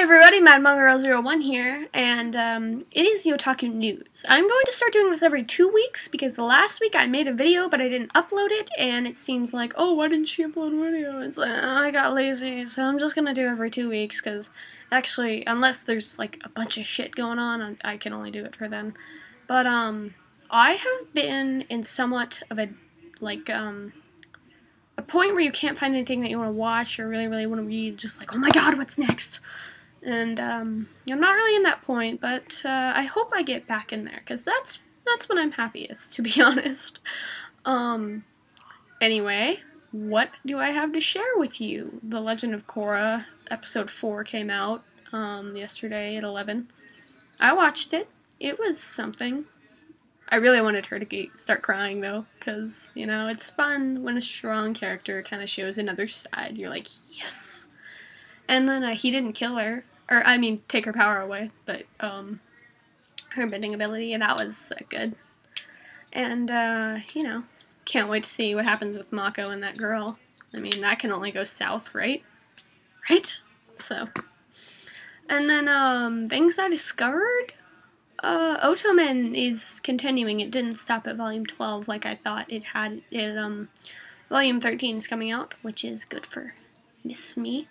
everybody, MadMongirl01 here, and it is the Otaku News. I'm going to start doing this every 2 weeks, because last week I made a video, but I didn't upload it, and it seems like, oh, why didn't she upload a video? It's like, oh, I got lazy, so I'm just gonna do every 2 weeks, because actually, unless there's, like, a bunch of shit going on, I can only do it for then. But, I have been in somewhat of a, like, a point where you can't find anything that you want to watch or really want to read, just like, oh my god, what's next? And, I'm not really in that point, but, I hope I get back in there, because that's when I'm happiest, to be honest. Anyway, what do I have to share with you? The Legend of Korra, episode 4 came out, yesterday at 11. I watched it. It was something. I really wanted her to start crying, though, because, you know, it's fun when a strong character kind of shows another side. You're like, yes! And then he didn't kill her, or, I mean, take her power away, but, her bending ability, and that was good. And, you know, can't wait to see what happens with Mako and that girl. I mean, that can only go south, right? Right? So. And then, things I discovered? Otomen is continuing. It didn't stop at volume 12 like I thought it had. Volume 13 is coming out, which is good for Miss Me.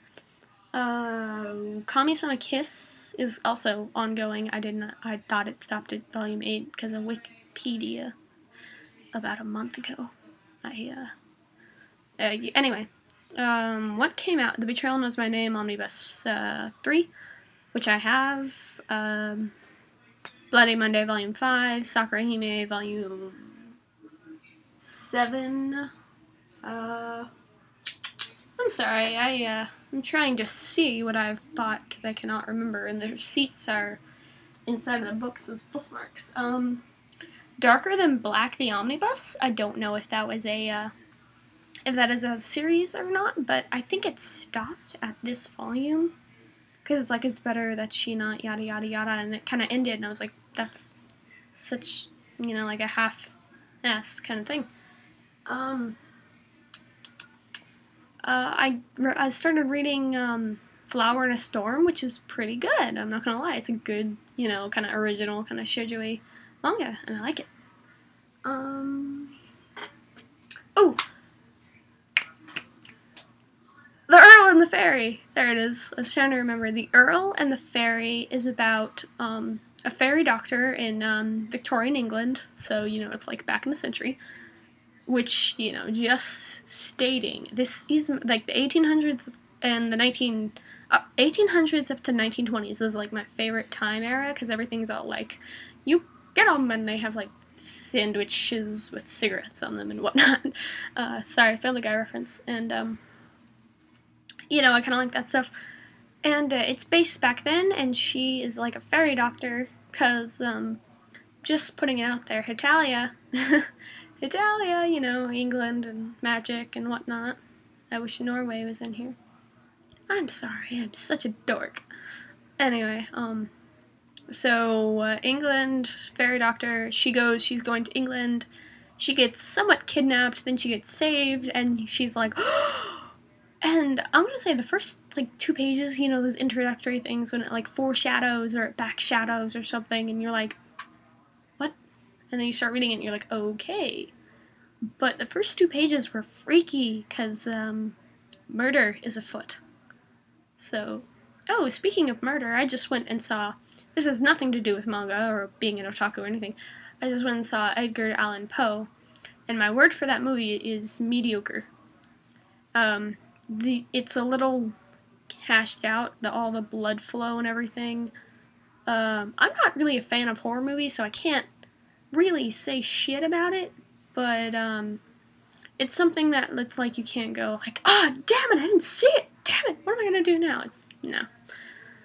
Kami-sama Kiss is also ongoing. I thought it stopped at volume 8 because of Wikipedia about a month ago. Anyway, what came out? The Betrayal Knows My Name Omnibus 3, which I have. Bloody Monday Volume 5, Sakura Hime Volume 7. I'm sorry, I'm trying to see what I've bought because I cannot remember, and the receipts are inside of the books as bookmarks. Darker Than Black, the Omnibus. I don't know if that was if that is a series or not, but I think it stopped at this volume. Because it's like, it's better that she not yada yada yada, and it kind of ended, and I was like, that's such, you know, like a half-ass kind of thing. I started reading Flower in a Storm, which is pretty good, I'm not gonna lie. It's a good, you know, kind of original, kind of shoujo-y manga, and I like it. Oh! The Earl and the Fairy! There it is. I was trying to remember. The Earl and the Fairy is about a fairy doctor in Victorian England, so, you know, it's like back in the century, which, you know, just stating, this is like the 1800s and the 1800s up to 1920s is like my favorite time era, because everything's all like, you get them, and they have like sandwiches with cigarettes on them and whatnot. Sorry, Family Guy reference. And, you know, I kind of like that stuff. And it's based back then, and she is like a fairy doctor, because, just putting it out there, Italia, Italia, you know, England and magic and whatnot. I wish Norway was in here. I'm sorry, I'm such a dork. Anyway, so, England, fairy doctor, she's going to England, she gets somewhat kidnapped, then she gets saved, and she's like, and I'm gonna say the first, like, 2 pages, you know, those introductory things when it, like, foreshadows or it back shadows or something, and you're like, what? And then you start reading it and you're like, okay. But the first 2 pages were freaky, because, murder is afoot. So, oh, speaking of murder, I just went and saw, this has nothing to do with manga or being an otaku or anything, I just went and saw Edgar Allan Poe, and my word for that movie is mediocre. It's a little hashed out, all the blood flow and everything. I'm not really a fan of horror movies, so I can't really say shit about it, but, it's something that it's like you can't go like, ah, damn it, I didn't see it, damn it, what am I gonna do now? No.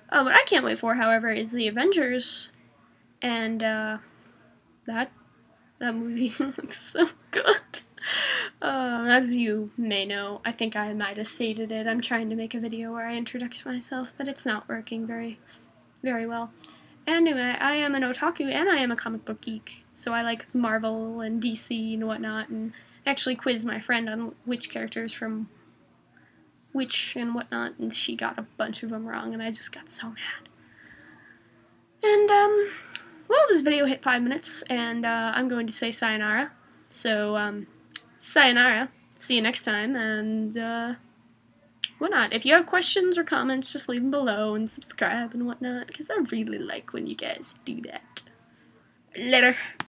What I can't wait for, however, is The Avengers, and, that movie looks so good. As you may know, I think I might have stated it, I'm trying to make a video where I introduce myself, but it's not working very well. Anyway, I am an otaku, and I am a comic book geek, so I like Marvel and DC and whatnot, and actually quiz my friend on which characters from which and whatnot, and she got a bunch of them wrong, and I just got so mad. And, well, this video hit 5 minutes, and I'm going to say sayonara. So, sayonara. See you next time, and, whatnot. If you have questions or comments, just leave them below and subscribe and whatnot, because I really like when you guys do that. Later.